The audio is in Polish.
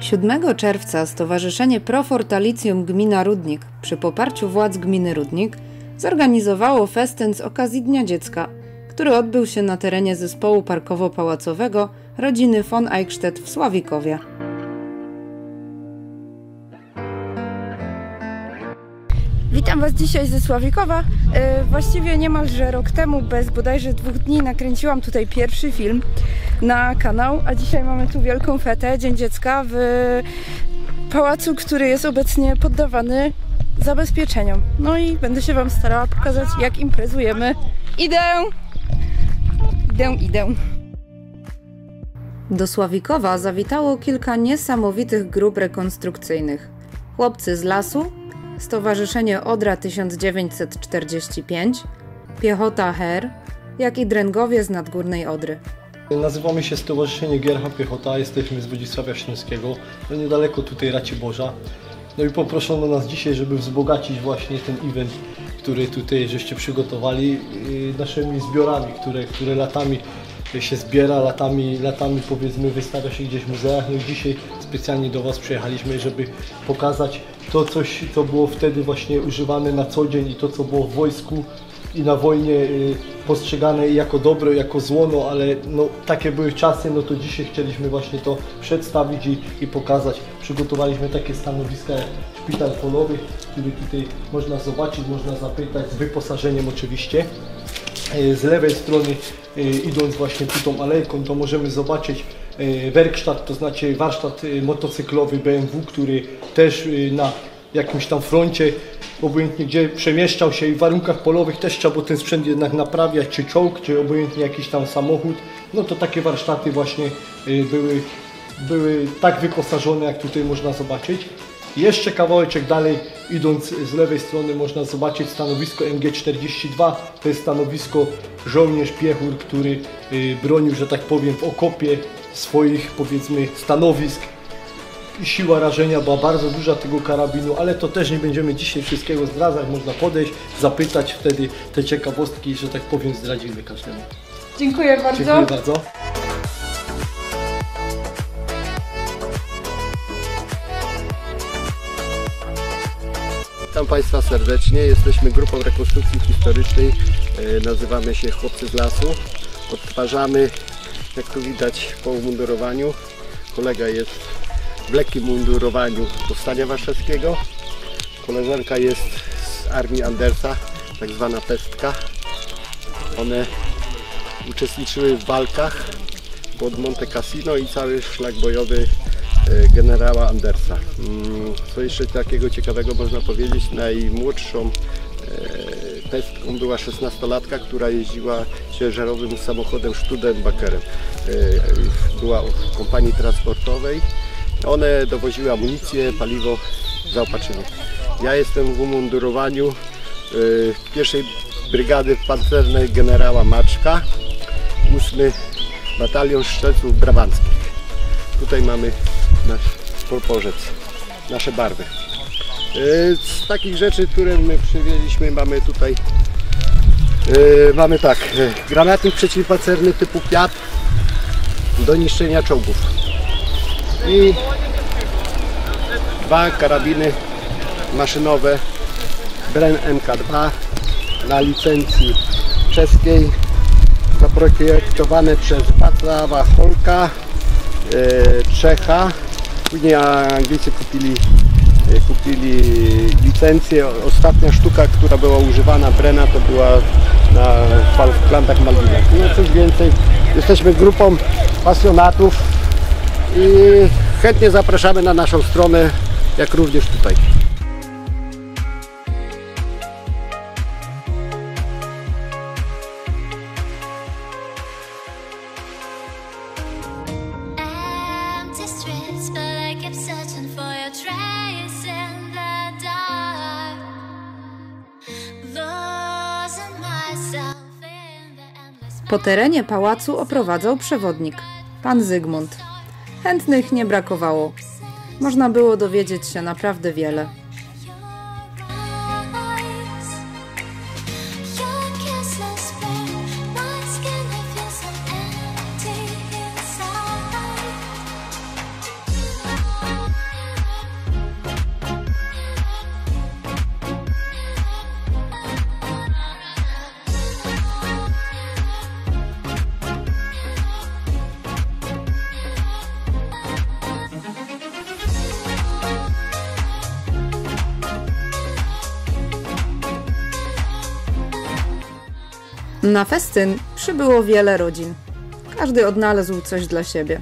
7 czerwca Stowarzyszenie Pro Fortalicjum Gmina Rudnik przy poparciu władz gminy Rudnik zorganizowało festyn z okazji Dnia Dziecka, który odbył się na terenie zespołu parkowo-pałacowego rodziny von Eichstätt w Sławikowie. Witam Was dzisiaj ze Sławikowa. Właściwie niemalże rok temu, bez bodajże 2 dni, nakręciłam tutaj pierwszy film na kanał, a dzisiaj mamy tu wielką fetę, Dzień Dziecka w pałacu, który jest obecnie poddawany zabezpieczeniom. No i będę się Wam starała pokazać, jak imprezujemy. Idę! Do Sławikowa zawitało kilka niesamowitych grup rekonstrukcyjnych. Chłopcy z lasu, Stowarzyszenie Odra 1945, Piechota Her, jak i Dręgowie z Nadgórnej Odry. Nazywamy się Stowarzyszenie Giercha Piechota, jesteśmy z Wodzisławia Śląskiego, no niedaleko tutaj Raciborza. No i poproszono nas dzisiaj, żeby wzbogacić właśnie ten event, który tutaj żeście przygotowali naszymi zbiorami, które latami się zbiera, latami powiedzmy wystawia się gdzieś w muzeach. No i dzisiaj specjalnie do Was przyjechaliśmy, żeby pokazać to coś, co było wtedy właśnie używane na co dzień i to, co było w wojsku i na wojnie postrzegane jako dobro, jako zło, no ale no, takie były czasy, no to dzisiaj chcieliśmy właśnie to przedstawić i pokazać. Przygotowaliśmy takie stanowiska jak szpital polowy, który tutaj można zobaczyć, można zapytać, z wyposażeniem oczywiście. Z lewej strony, idąc właśnie tu tą alejką, to możemy zobaczyć werkstatt, to znaczy warsztat motocyklowy BMW, który też na jakimś tam froncie, obojętnie gdzie przemieszczał się i w warunkach polowych też trzeba było ten sprzęt jednak naprawiać, czy czołg, czy obojętnie jakiś tam samochód. No to takie warsztaty właśnie były tak wyposażone, jak tutaj można zobaczyć. Jeszcze kawałeczek dalej, idąc z lewej strony, można zobaczyć stanowisko MG42. To jest stanowisko żołnierz piechur, który bronił, że tak powiem, w okopie swoich, powiedzmy, stanowisk. I siła rażenia była bardzo duża tego karabinu, ale to też nie będziemy dzisiaj wszystkiego zdradzać. Można podejść, zapytać, wtedy te ciekawostki, że tak powiem, zdradzimy każdemu. Dziękuję bardzo. Dziękuję bardzo. Witam Państwa serdecznie. Jesteśmy grupą rekonstrukcji historycznej. Nazywamy się Chłopcy z Lasu. Odtwarzamy, jak tu widać, po umundurowaniu. Kolega jest w lekkim mundurowaniu Powstania Warszawskiego. Koleżanka jest z armii Andersa, tak zwana pestka. One uczestniczyły w walkach pod Monte Cassino i cały szlak bojowy generała Andersa. Co jeszcze takiego ciekawego można powiedzieć, najmłodszą pestką była 16-latka, która jeździła ciężarowym samochodem Studebakerem. Była w kompanii transportowej. One dowoziły amunicję, paliwo, zaopatrzenie. Ja jestem w umundurowaniu pierwszej brygady pancernej generała Maczka, 8 batalion strzelców brabanckich. Tutaj mamy nasz proporzec, nasze barwy. Z takich rzeczy, które my przywieźliśmy, mamy tutaj granatnik przeciwpancerny typu Piat do niszczenia czołgów i 2 karabiny maszynowe Bren MK2 na licencji czeskiej, zaprojektowane przez Wacława Holka, Czecha. Później Anglicy kupili licencję. Ostatnia sztuka, która była używana Brena, to była na Falklandach, Maldiwach. No coś więcej. Jesteśmy grupą pasjonatów i chętnie zapraszamy na naszą stronę, jak również tutaj. Po terenie pałacu oprowadzał przewodnik, pan Zygmunt. Chętnych nie brakowało. Można było dowiedzieć się naprawdę wiele. Na festyn przybyło wiele rodzin. Każdy odnalazł coś dla siebie.